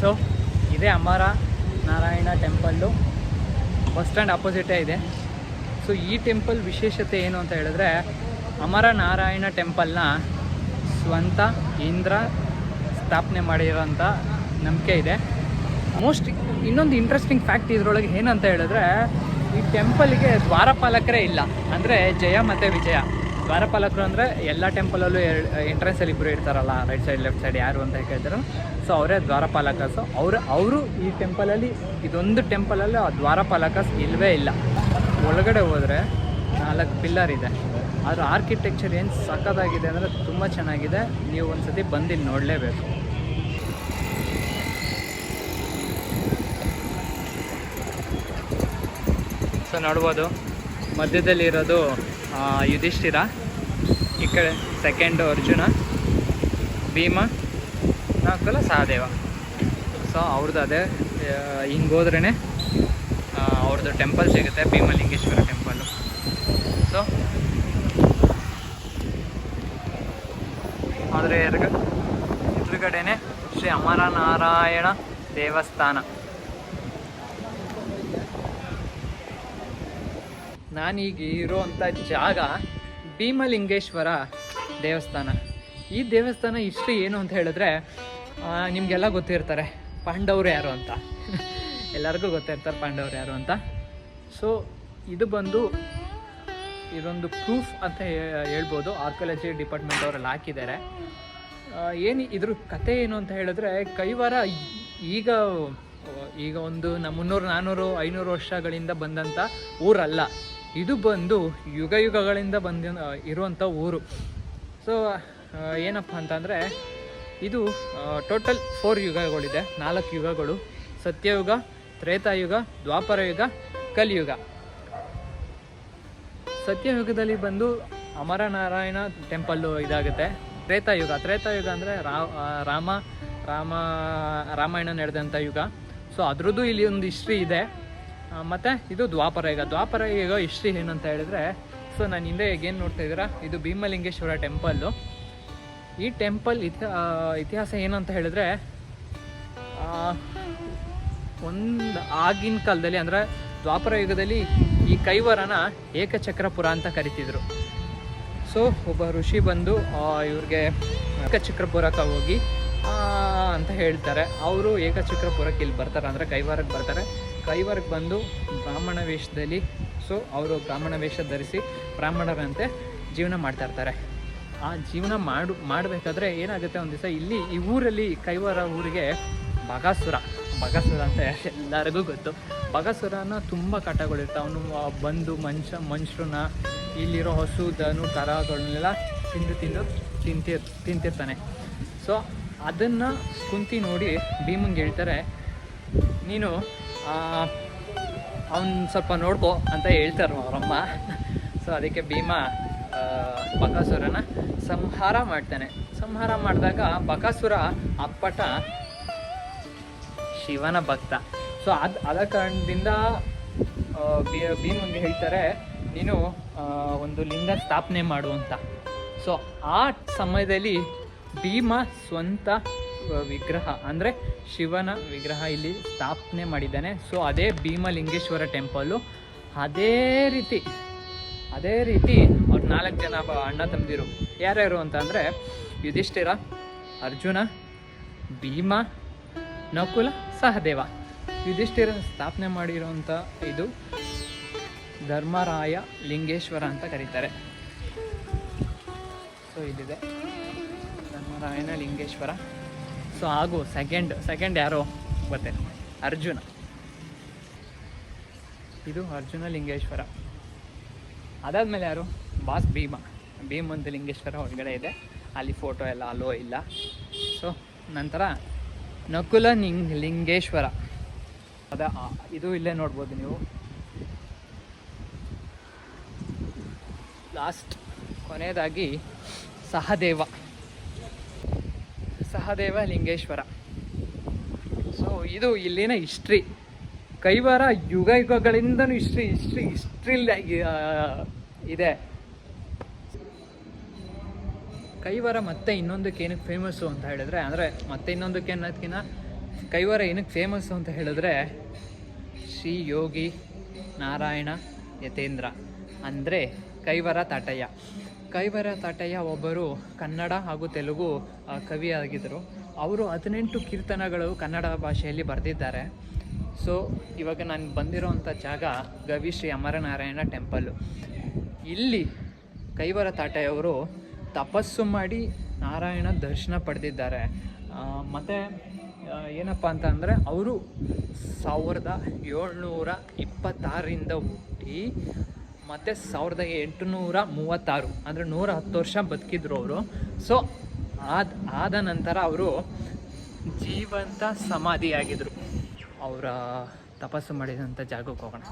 So ಇದೇ ಅಮರ Narayana temple, bus stand ಅಪೋಸಿಟೇ ಇದೆ. So ಈ ಟೆಂಪಲ್ ವಿಶೇಷತೆ ಏನು ಅಂತ ಹೇಳಿದ್ರೆ, ಅಮರ ನಾರಾಯಣ ಟೆಂಪಲ್ನ ಸ್ವಂತ ಇಂದ್ರ ಸ್ಥಾಪನೆ ಮಾಡಿರೋಂಥ ನಂಬಿಕೆ ಇದೆ. ಇನ್ನೊಂದು ಇಂಟ್ರೆಸ್ಟಿಂಗ್ ಫ್ಯಾಕ್ಟ್ ಇದರೊಳಗೆ ಏನಂತ ಹೇಳಿದ್ರೆ, ಈ ಟೆಂಪಲ್ಗೆ ದ್ವಾರಪಾಲಕರೇ ಇಲ್ಲ. ಅಂದರೆ ಜಯ ಮತ್ತು ವಿಜಯ ದ್ವಾರಪಾಲಕರು ಅಂದರೆ ಎಲ್ಲ ಟೆಂಪಲಲ್ಲೂ ಎಂಟ್ರೆನ್ಸಲ್ಲಿ ಇಬ್ಬರು ಇರ್ತಾರಲ್ಲ, ರೈಟ್ ಸೈಡ್ ಲೆಫ್ಟ್ ಸೈಡ್ ಯಾರು ಅಂತ ಕೇಳ್ತಾರೆ. ಸೊ ಅವರೇ ದ್ವಾರಪಾಲಕರ್ಸ್. ಅವರು ಈ ಟೆಂಪಲಲ್ಲಿ, ಇದೊಂದು ಟೆಂಪಲಲ್ಲಿ ಆ ದ್ವಾರಪಾಲಕರ್ಸ್ ಇಲ್ಲವೇ ಇಲ್ಲ. ಒಳಗಡೆ ಹೋದರೆ 4 ಪಿಲ್ಲರ್ ಇದೆ. ಅದರ ಆರ್ಕಿಟೆಕ್ಚರ್ ಏನು ಸಖತ್ತಾಗಿದೆ ಅಂದರೆ ತುಂಬ ಚೆನ್ನಾಗಿದೆ. ನೀವು ಒಂದು ಸತಿ ಬಂದು ನೋಡಲೇಬೇಕು. ಸೊ ನೋಡ್ಬೋದು, ಮಧ್ಯದಲ್ಲಿರೋದು ಯುಧಿಷ್ಠಿರ, ಈ ಕಡೆ ಸೆಕೆಂಡು ಅರ್ಜುನ, ಭೀಮ, ನಾಲ್ಕಲ್ಲ ಸಹದೇವ. ಸೊ ಅವ್ರದ್ದು ಅದೇ ಹಿಂಗೆ ಹೋದ್ರೇ ಅವ್ರದ್ದು ಟೆಂಪಲ್ ಸಿಗುತ್ತೆ, ಭೀಮಲಿಂಗೇಶ್ವರ ಟೆಂಪಲ್ಲು. ಸೊ ಆದರೆ ಎದುರುಗಡೆನೆ ಶ್ರೀ ಅಮರನಾರಾಯಣ ದೇವಸ್ಥಾನ. ನಾನೀಗ ಇರೋವಂಥ ಜಾಗ ಭೀಮಲಿಂಗೇಶ್ವರ ದೇವಸ್ಥಾನ. ಈ ದೇವಸ್ಥಾನ ಹಿಸ್ಟ್ರಿ ಏನು ಅಂತ ಹೇಳಿದ್ರೆ, ನಿಮಗೆಲ್ಲ ಗೊತ್ತಿರ್ತಾರೆ ಪಾಂಡವರು ಯಾರು ಅಂತ. ಎಲ್ಲರಿಗೂ ಗೊತ್ತಿರ್ತಾರೆ ಪಾಂಡವರು ಯಾರು ಅಂತ. ಸೊ ಇದು ಬಂದು ಇದೊಂದು ಪ್ರೂಫ್ ಅಂತ ಹೇಳ್ಬೋದು. ಆರ್ಕಿಯಾಲಜಿ ಡಿಪಾರ್ಟ್ಮೆಂಟ್ ಅವರೆಲ್ಲ ಹಾಕಿದ್ದಾರೆ. ಇದ್ರ ಕತೆ ಏನು ಅಂತ ಹೇಳಿದ್ರೆ, ಕೈವಾರ ಈಗ ಒಂದು 300, 400, 500 ವರ್ಷಗಳಿಂದ ಬಂದಂಥ ಊರಲ್ಲ. ಇದು ಬಂದು ಯುಗಗಳಿಂದ ಇರುವಂಥ ಊರು. ಸೊ ಏನಪ್ಪ ಅಂತಂದರೆ, ಇದು ಟೋಟಲ್ 4 ಯುಗಗಳಿದೆ, 4 ಯುಗಗಳು: ಸತ್ಯಯುಗ, ತ್ರೇತಾಯುಗ, ದ್ವಾಪರ ಯುಗ, ಕಲಿಯುಗ. ಸತ್ಯಯುಗದಲ್ಲಿ ಬಂದು ಅಮರನಾರಾಯಣ ಟೆಂಪಲ್ಲು ಇದಾಗುತ್ತೆ. ತ್ರೇತಾಯುಗ ಅಂದರೆ ರಾಮಾಯಣ ನಡೆದಂಥ ಯುಗ. ಸೊ ಅದ್ರದ್ದು ಇಲ್ಲಿ ಒಂದು ಹಿಸ್ಟ್ರಿ ಇದೆ. ಮತ್ತು ಇದು ದ್ವಾಪರ ಯುಗ ಹಿಸ್ಟ್ರಿ ಏನಂತ ಹೇಳಿದ್ರೆ, ಸೊ ನಾನು ಹಿಂದೆ ಏನು ನೋಡ್ತಾ ಇದ್ದೀರಾ, ಇದು ಭೀಮಲಿಂಗೇಶ್ವರ ಟೆಂಪಲ್ಲು. ಈ ಟೆಂಪಲ್ ಇತಿಹಾಸ ಏನಂತ ಹೇಳಿದ್ರೆ, ಆಗಿನ ಕಾಲದಲ್ಲಿ ಅಂದರೆ ದ್ವಾಪರ ಯುಗದಲ್ಲಿ ಈ ಕೈವಾರನ ಏಕಚಕ್ರಪುರ ಅಂತ ಕರಿತಿದ್ರು. ಸೊ ಒಬ್ಬ ಋಷಿ ಬಂದು ಇವ್ರಿಗೆ ಏಕಚಕ್ರಪುರಕ್ಕೆ ಹೋಗಿ ಅಂತ ಹೇಳ್ತಾರೆ. ಅವರು ಏಕಚಕ್ರಪುರಕ್ಕೆ ಇಲ್ಲಿ ಬರ್ತಾರೆ, ಅಂದರೆ ಕೈವಾರಕ್ಕೆ ಬರ್ತಾರೆ. ಕೈವಾರಕ್ಕೆ ಬಂದು ಬ್ರಾಹ್ಮಣ ವೇಷದಲ್ಲಿ, ಸೊ ಅವರು ಬ್ರಾಹ್ಮಣ ವೇಷ ಧರಿಸಿ ಬ್ರಾಹ್ಮಣರಂತೆ ಜೀವನ ಮಾಡ್ತಾ ಇರ್ತಾರೆ. ಆ ಜೀವನ ಮಾಡಬೇಕಾದ್ರೆ ಏನಾಗುತ್ತೆ, ಒಂದು ದಿವಸ ಈ ಊರಲ್ಲಿ ಕೈವಾರ ಊರಿಗೆ ಬಗಾಸುರ ಅಂತ ಎಲ್ಲರಿಗೂ ಗೊತ್ತು. ಬಗಾಸುರನ ತುಂಬ ಕಾಟಗಳಿರ್ತಾವೆ. ಅವನು ಬಂದು ಮನುಷ್ಯರನ್ನ, ಇಲ್ಲಿರೋ ಹಸು ದನು ಕರಗಳನ್ನೆಲ್ಲ ತಿಂತಿರ್ತಾನೆ. ಸೊ ಅದನ್ನು ಕುಂತಿ ನೋಡಿ ಭೀಮಂಗೆ ಹೇಳ್ತಾರೆ, ನೀನು ಅವನು ಸ್ವಲ್ಪ ನೋಡ್ಕೋ ಅಂತ ಹೇಳ್ತಾರೆ ಅವರಮ್ಮ. ಸೊ ಅದಕ್ಕೆ ಭೀಮ ಬಕಾಸುರನ ಸಂಹಾರ ಮಾಡ್ತಾನೆ. ಸಂಹಾರ ಮಾಡಿದಾಗ ಬಕಾಸುರ ಅಪ್ಪಟ ಶಿವನ ಭಕ್ತ. ಸೊ ಅದ ಕಾರಣದಿಂದ ಭೀಮಂಗೆ ಹೇಳ್ತಾರೆ, ನೀನು ಒಂದು ಲಿಂಗ ಸ್ಥಾಪನೆ ಮಾಡು ಅಂತ. ಸೊ ಆ ಸಮಯದಲ್ಲಿ ಭೀಮ ಸ್ವಂತ ವಿಗ್ರಹ, ಅಂದರೆ ಶಿವನ ವಿಗ್ರಹ ಇಲ್ಲಿ ಸ್ಥಾಪನೆ ಮಾಡಿದ್ದಾನೆ. ಸೊ ಅದೇ ಭೀಮಲಿಂಗೇಶ್ವರ ಟೆಂಪಲ್ಲು. ಅದೇ ರೀತಿ ಅವ್ರು 4 ಜನ ಅಣ್ಣ ತಮ್ಮದಿರು ಯಾರ್ಯಾರು ಅಂತ ಅಂದರೆ, ಯುಧಿಷ್ಠಿರ, ಅರ್ಜುನ, ಭೀಮ, ನಕುಲ, ಸಹದೇವ. ಯುಧಿಷ್ಠಿರ ಸ್ಥಾಪನೆ ಮಾಡಿರೋಂಥ ಇದು ಧರ್ಮರಾಯ ಲಿಂಗೇಶ್ವರ ಅಂತ ಕರೀತಾರೆ. ಸೊ ಇದಿದೆ ಧರ್ಮರಾಯನ ಲಿಂಗೇಶ್ವರ. ಸೊ ಹಾಗೂ ಸೆಕೆಂಡ್ ಯಾರೋ ಗೊತ್ತೇ, ಅರ್ಜುನ. ಇದು ಅರ್ಜುನ ಲಿಂಗೇಶ್ವರ. ಅದಾದಮೇಲೆ ಯಾರು, ಬಾಸ್ ಭೀಮಂತ ಲಿಂಗೇಶ್ವರ ಒಳಗಡೆ ಇದೆ. ಅಲ್ಲಿ ಫೋಟೋ ಎಲ್ಲ ಅಲೋ ಇಲ್ಲ. ಸೊ ನಂತರ ನಕುಲ ಲಿಂಗೇಶ್ವರ, ಇದು ಇಲ್ಲೇ ನೋಡ್ಬೋದು ನೀವು. ಲಾಸ್ಟ್ ಕೊನೆಯದಾಗಿ ಸಹದೇವ ಲಿಂಗೇಶ್ವರ. ಸೊ ಇದು ಇಲ್ಲಿನ ಹಿಸ್ಟ್ರಿ. ಕೈವಾರ ಯುಗಗಳಿಂದನೂ ಹಿಸ್ಟ್ರಿ ಇದೆ. ಕೈವಾರ ಮತ್ತೆ ಇನ್ನೊಂದಕ್ಕೆ ಏನಕ್ಕೆ ಫೇಮಸ್ಸು ಅಂತ ಹೇಳಿದ್ರೆ, ಅಂದರೆ ಮತ್ತೆ ಇನ್ನೊಂದಕ್ಕೆ ಅನ್ನೋದಕ್ಕಿಂತ ಕೈವಾರ ಏನಕ್ಕೆ ಫೇಮಸ್ಸು ಅಂತ ಹೇಳಿದ್ರೆ ಶ್ರೀ ಯೋಗಿ ನಾರಾಯಣ ಯತೇಂದ್ರ ಅಂದರೆ ಕೈವಾರ ತಾಟಯ್ಯ. ಕೈವಾರ ತಾಟಯ್ಯ ಒಬ್ಬರು ಕನ್ನಡ ಹಾಗೂ ತೆಲುಗು ಕವಿಯಾಗಿದ್ದರು. ಅವರು 18 ಕೀರ್ತನಗಳು ಕನ್ನಡ ಭಾಷೆಯಲ್ಲಿ ಬರೆದಿದ್ದಾರೆ. ಸೊ ಇವಾಗ ನಾನು ಬಂದಿರೋವಂಥ ಜಾಗ ಗವಿ ಶ್ರೀ ಅಮರನಾರಾಯಣ ಟೆಂಪಲ್ಲು. ಇಲ್ಲಿ ಕೈವಾರ ತಾಟಯ್ಯವರು ತಪಸ್ಸು ಮಾಡಿ ನಾರಾಯಣ ದರ್ಶನ ಪಡೆದಿದ್ದಾರೆ. ಮತ್ತು ಏನಪ್ಪ ಅಂತ ಅಂದರೆ ಅವರು 1726ರಿಂದ ಹುಟ್ಟಿ ಮತ್ತು 1836 ಅಂದರೆ 110 ವರ್ಷ ಬದುಕಿದ್ರು ಅವರು. ಸೊ ಆದ ನಂತರ ಅವರು ಜೀವಂತ ಸಮಾಧಿಯಾಗಿದ್ದರು. ಅವರ ತಪಸ್ಸು ಮಾಡಿದಂಥ ಜಾಗಕ್ಕೆ ಹೋಗೋಣ.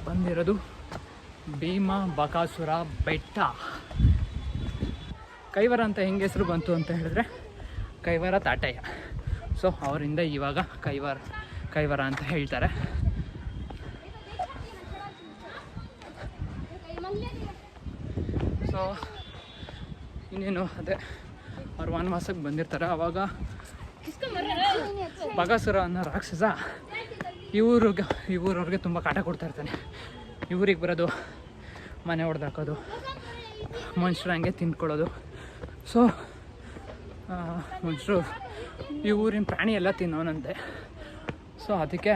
ಬಂದಿರೋದು ಭೀಮ ಬಕಾಸುರ ಬೆಟ್ಟ. ಕೈವಾರ ಅಂತ ಹೆಂಗೆ ಹೆಸರು ಬಂತು ಅಂತ ಹೇಳಿದ್ರೆ ಕೈವಾರ ತಾಟಯ್ಯ. ಸೊ ಅವರಿಂದ ಇವಾಗ ಕೈವಾರ ಅಂತ ಹೇಳ್ತಾರೆ. ಸೊ ಇನ್ನೇನು ಅದೇ ಅವ್ರು ವನವಾಸಕ್ಕೆ ಬಂದಿರ್ತಾರೆ. ಆವಾಗ ಬಕಾಸುರ ಅನ್ನೋ ರಾಕ್ಷಸ ಇವ್ರವ್ರಿಗೆ ತುಂಬ ಕಾಟ ಕೊಡ್ತಾ ಇರ್ತಾನೆ. ಇವ್ರಿಗೆ ಬರೋದು, ಮನೆ ಹೊಡೆದಾಕೋದು, ಮನುಷ್ಯರು ಹಂಗೆ ತಿಂದ್ಕೊಳ್ಳೋದು. ಸೊ ಮನುಷ್ಯರು ಈ ಊರಿನ ಪ್ರಾಣಿ ಎಲ್ಲ ತಿನ್ನೋನಂತೆ. ಸೊ ಅದಕ್ಕೆ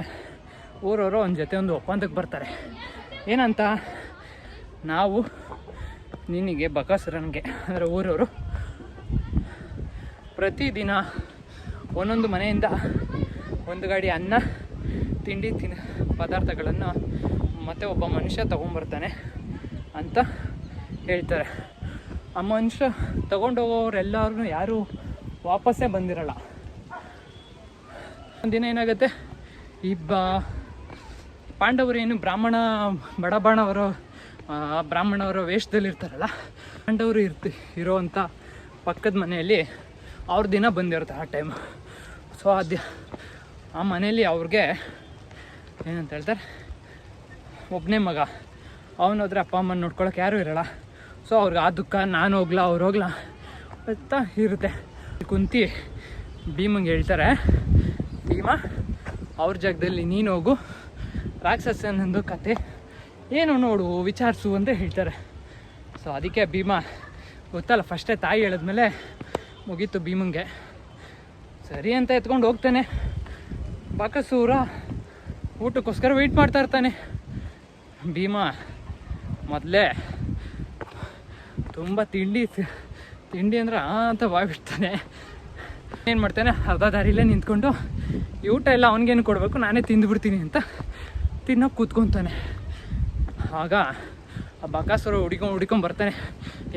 ಊರವರು ಒಂದು ಒಪ್ಪಂದಕ್ಕೆ ಬರ್ತಾರೆ. ಏನಂತ, ನಾವು ನಿನಗೆ ಬಕಾಸುರನಿಗೆ ಅಂದರೆ ಊರವರು ಪ್ರತಿದಿನ ಒಂದೊಂದು ಮನೆಯಿಂದ ಒಂದು ಗಾಡಿ ಅನ್ನ ತಿಂಡಿ ಪದಾರ್ಥಗಳನ್ನು ಮತ್ತು ಒಬ್ಬ ಮನುಷ್ಯ ತೊಗೊಂಬರ್ತಾನೆ ಅಂತ ಹೇಳ್ತಾರೆ. ಆ ಮನುಷ್ಯ ತೊಗೊಂಡೋಗೋರೆಲ್ಲರೂ ಯಾರೂ ವಾಪಸ್ಸೇ ಬಂದಿರಲ್ಲ. ಒಂದಿನ ಏನಾಗುತ್ತೆ, ಈ ಪಾಂಡವರು ಏನು ಬ್ರಾಹ್ಮಣವರ ವೇಷದಲ್ಲಿರ್ತಾರಲ್ಲ, ಪಾಂಡವರು ಇರೋವಂಥ ಪಕ್ಕದ ಮನೆಯಲ್ಲಿ ಅವ್ರ ದಿನ ಬಂದಿರುತ್ತೆ ಆ ಟೈಮ್. ಸೊ ಆ ಮನೆಯಲ್ಲಿ ಅವ್ರಿಗೆ ಏನಂತ ಹೇಳ್ತಾರೆ, ಒಬ್ಬನೇ ಮಗ, ಅವನೋದ್ರೆ ಅಪ್ಪ ಅಮ್ಮನ ನೋಡ್ಕೊಳಕ್ಕೆ ಯಾರೂ ಇರೋಲ್ಲ. ಸೊ ಅವ್ರಿಗೆ ಆ ದುಃಖ, ನಾನು ಹೋಗ್ಲಾ ಅವ್ರು ಹೋಗ್ಲಾ ಅಂತ ಇರುತ್ತೆ. ಕುಂತಿ ಭೀಮಂಗೆ ಹೇಳ್ತಾರೆ, ಭೀಮ ಅವ್ರ ಜಾಗದಲ್ಲಿ ನೀನು ಹೋಗು, ರಾಕ್ಷಸನೊಂದು ಕತೆ ಏನು ನೋಡು ವಿಚಾರಿಸು ಅಂತ ಹೇಳ್ತಾರೆ. ಸೊ ಅದಕ್ಕೆ ಭೀಮ ಗೊತ್ತಲ್ಲ, ಫಸ್ಟೇ ತಾಯಿ ಹೇಳಿದ್ಮೇಲೆ ಮುಗೀತು ಭೀಮಂಗೆ. ಸರಿ ಅಂತ ಎತ್ಕೊಂಡು ಹೋಗ್ತಾನೆ. ಬಕಾಸುರ ಊಟಕ್ಕೋಸ್ಕರ ವೆಯ್ಟ್ ಮಾಡ್ತಾ ಇರ್ತಾನೆ. ಭೀಮ ಮೊದಲೇ ತುಂಬ ತಿಂಡಿ ಅಂದ್ರೆ ಅಂತ ಬಾಯ್ಬಿಡ್ತಾನೆ. ಏನು ಮಾಡ್ತಾನೆ, ಅರ್ಧ ದಾರಿಲೇ ನಿಂತ್ಕೊಂಡು ಈ ಊಟ ಎಲ್ಲ ಅವ್ನಿಗೇನು ಕೊಡಬೇಕು, ನಾನೇ ತಿಂದುಬಿಡ್ತೀನಿ ಅಂತ ತಿನ್ನೋಕೆ ಕೂತ್ಕೊತಾನೆ. ಆಗ ಆ ಬಕಾಸುರ ಹುಡ್ಕೊಂಡು ಬರ್ತಾನೆ,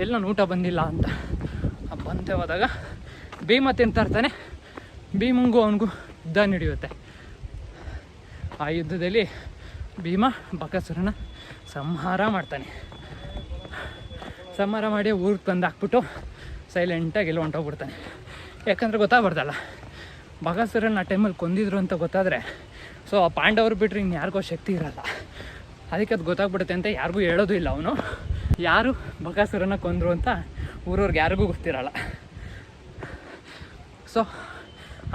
ಎಲ್ಲ ಊಟ ಬಂದಿಲ್ಲ ಅಂತ. ಬಂತೆ ಹೋದಾಗ ಭೀಮ ತಿಂತಾ ಇರ್ತಾನೆ. ಭೀಮಂಗೂ ಅವನಿಗೂ ಯುದ್ಧ ನಡೆಯುತ್ತೆ. ಆ ಯುದ್ಧದಲ್ಲಿ ಭೀಮ ಬಕಾಸುರನ ಸಂಹಾರ ಮಾಡ್ತಾನೆ. ಸಂಹಾರ ಮಾಡಿ ಊರಿಗೆ ತಂದು ಹಾಕ್ಬಿಟ್ಟು ಸೈಲೆಂಟಾಗಿ ಎಲ್ಲೋ ಹೊಂಟೋಗ್ಬಿಡ್ತಾನೆ. ಯಾಕಂದರೆ ಗೊತ್ತಾಗ್ಬಾರ್ದಲ್ಲ, ಬಕಾಸುರನ ಆ ಟೈಮಲ್ಲಿ ಕೊಂದಿದ್ರು ಅಂತ ಗೊತ್ತಾದರೆ ಸೊ ಆ ಪಾಂಡವರು ಬಿಟ್ಟರೆ ಇನ್ನು ಯಾರಿಗೋ ಶಕ್ತಿ ಇರಲ್ಲ. ಅದಕ್ಕೆ ಅದು ಗೊತ್ತಾಗ್ಬಿಡುತ್ತೆ ಅಂತ ಯಾರಿಗೂ ಹೇಳೋದು ಇಲ್ಲ. ಅವನು ಯಾರು ಬಕಾಸುರನ ಕೊಂದರು ಅಂತ ಊರವ್ರಿಗೆ ಯಾರಿಗೂ ಗೊತ್ತಿರಲ್ಲ. ಸೊ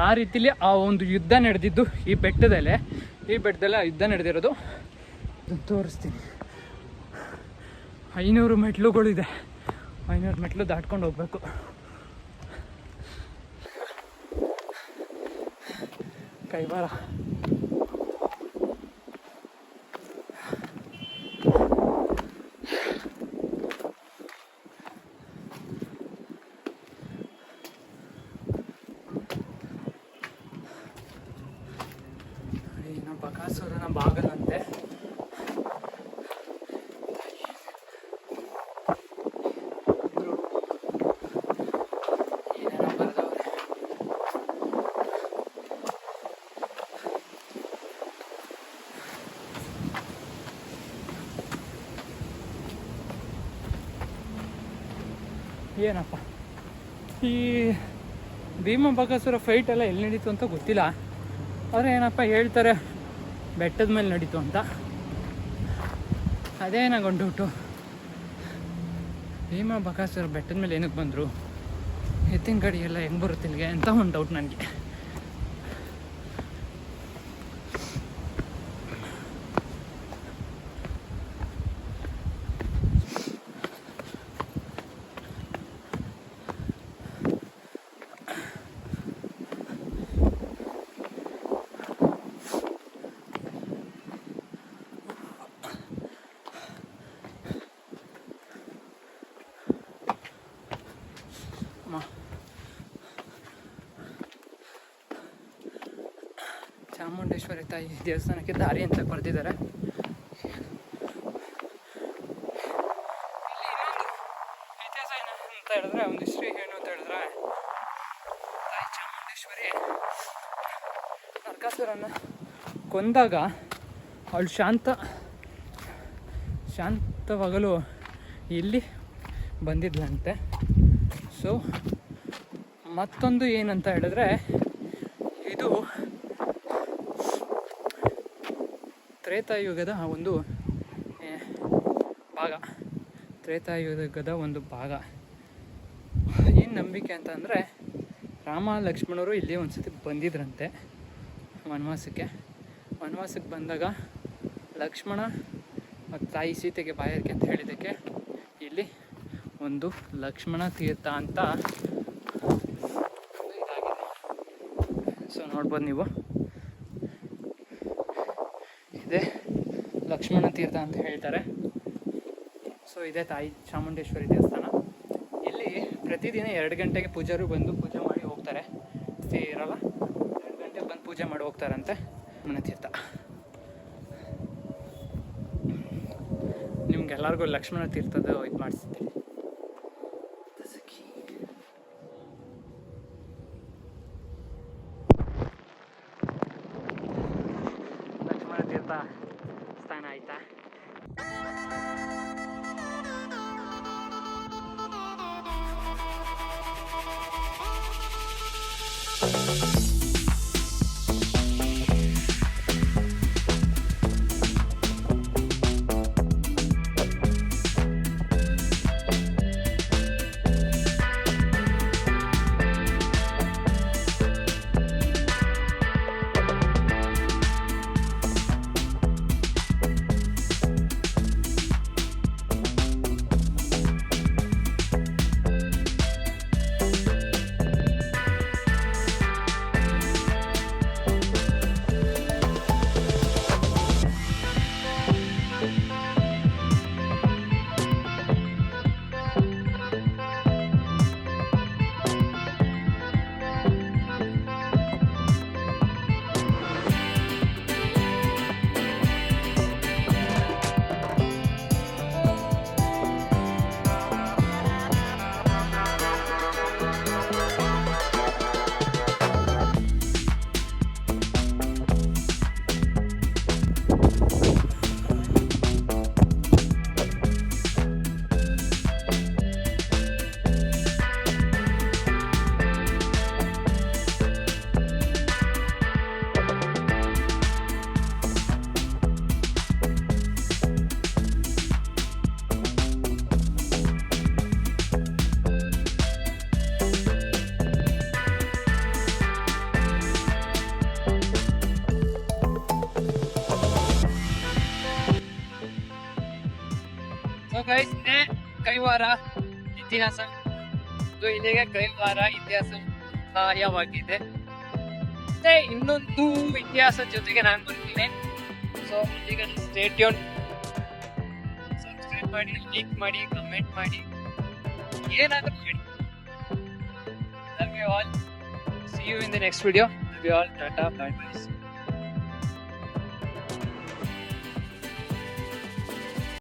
ಆ ರೀತಿಲಿ ಆ ಒಂದು ಯುದ್ಧ ನಡೆದಿದ್ದು ಈ ಬೆಟ್ಟದಲ್ಲೇ ಆ ಯುದ್ಧ ನಡೆದಿರೋದು ತೋರಿಸ್ತೀನಿ. 500 ಮೆಟ್ಲುಗಳಿದೆ. 500 ಮೆಟ್ಲು ದಾಟ್ಕೊಂಡು ಹೋಗ್ಬೇಕು. ಕೈವಾರ ಬಕಾಸುರನ ಬಾಗಲಂತೆ. ಏನೇನೋ ಬರೆದವ್ರೆ. ಏನಪ್ಪ ಈ ಭೀಮ ಬಕಾಸುರ ಫೈಟ್ ಎಲ್ಲ ಎಲ್ಲಿ ನಡೀತು ಅಂತ ಗೊತ್ತಿಲ್ಲ. ಆದರೆ ಏನಪ್ಪ ಹೇಳ್ತಾರೆ ಬೆಟ್ಟದ ಮೇಲೆ ನಡೀತು ಅಂತ. ಅದೇ ನಂಗೊಂದು ಡೌಟು, ಭೀಮ ಬಕಾಸುರ ಬೆಟ್ಟದ ಮೇಲೆ ಏನಕ್ಕೆ ಬಂದರು, ಎತ್ತಿನ ಗಾಡಿ ಎಲ್ಲ ಹೆಂಗೆ ಬರುತ್ತೆ ಇಲ್ಲಿಗೆ ಅಂತ ಒಂದು ಡೌಟ್ ನನಗೆ. ಚಾಮುಂಡೇಶ್ವರಿ ತಾಯಿ ದೇವಸ್ಥಾನಕ್ಕೆ ದಾರಿ ಅಂತ ಬರೆದಿದ್ದಾರೆ. ಇಲ್ಲಿ ಇನ್ನೊಂದು ಇತಿಹಾಸ ಏನು ಅಂತ ಹೇಳಿದ್ರೆ, ಒಂದು ಹಿಸ್ಟ್ರಿ ಏನು ಅಂತ ಹೇಳಿದ್ರೆ, ತಾಯಿ ಚಾಮುಂಡೇಶ್ವರಿ ನರಕಾಸುರನ್ನ ಕೊಂದಾಗ ಅವಳು ಶಾಂತವಾಗಲು ಇಲ್ಲಿ ಬಂದಿದ್ಲಂತೆ. ಸೊ ಮತ್ತೊಂದು ಏನಂತ ಹೇಳಿದ್ರೆ, ಇದು ತ್ರೇತಾಯುಗದ ಒಂದು ಭಾಗ. ತ್ರೇತಾಯುಗದ ಒಂದು ಭಾಗ. ಏನು ನಂಬಿಕೆ ಅಂತ ಅಂದರೆ, ರಾಮ ಲಕ್ಷ್ಮಣರು ಇಲ್ಲಿ ಒಂದು ಸತಿ ಬಂದಿದ್ರಂತೆ ವನವಾಸಕ್ಕೆ ಬಂದಾಗ ಲಕ್ಷ್ಮಣ ಮತ್ತು ತಾಯಿ ಸೀತೆಗೆ ಬಾಯಾರಿಕೆ ಅಂತ ಹೇಳಿದ್ದಕ್ಕೆ ಇಲ್ಲಿ ಒಂದು ಲಕ್ಷ್ಮಣ ತೀರ್ಥ ಅಂತ ಇದಾಗಿದೆ. ಸೊ ನೋಡ್ಬೋದು ನೀವು, ಇದೇ ಲಕ್ಷ್ಮಣ ತೀರ್ಥ ಅಂತ ಹೇಳ್ತಾರೆ. ಸೊ ಇದೇ ತಾಯಿ ಚಾಮುಂಡೇಶ್ವರಿ ದೇವಸ್ಥಾನ. ಇಲ್ಲಿ ಪ್ರತಿದಿನ 2 ಗಂಟೆಗೆ ಪೂಜಾರು ಬಂದು ಪೂಜೆ ಮಾಡಿ ಹೋಗ್ತಾರೆ. ಇರಲ್ಲ, 2 ಗಂಟೆಗೆ ಬಂದು ಪೂಜೆ ಮಾಡಿ ಹೋಗ್ತಾರಂತೆ. ಲಕ್ಷ್ಮಣ ತೀರ್ಥ ನಿಮ್ಗೆಲ್ಲರಿಗೂ ಲಕ್ಷ್ಮಣ ತೀರ್ಥದ ಇದು ಮಾಡಿಸ್ತೀನಿ. ಲಕ್ಷ್ಮಣ ತೀರ್ಥ ಸ್ಥಾನ ಆಯ್ತಾ. ಗೈಸ್ ಇದೇ ಕೈವಾರ ಇತಿಹಾಸ. ಸೊ ಇಲ್ಲಿಗೆ ಕೈವಾರ ಇತಿಹಾಸ ಸಹಾಯವಾಗಿದೆ. ಮತ್ತೆ ಇನ್ನೊಂದು ಇತಿಹಾಸದ ಜೊತೆಗೆ ನಾನು ಬರ್ತೀನಿ. ಸೊ ಈಗ ಸ್ಟೇ ಟ್ಯೂನ್, ಸಬ್ಸ್ಕ್ರೈಬ್ ಮಾಡಿ, ಲೈಕ್ ಮಾಡಿ, ಕಮೆಂಟ್ ಮಾಡಿ, ಏನಾದರೂ ಮಾಡಿ. Love you all. See you in the next video. Love you all. Tata. Bye bye.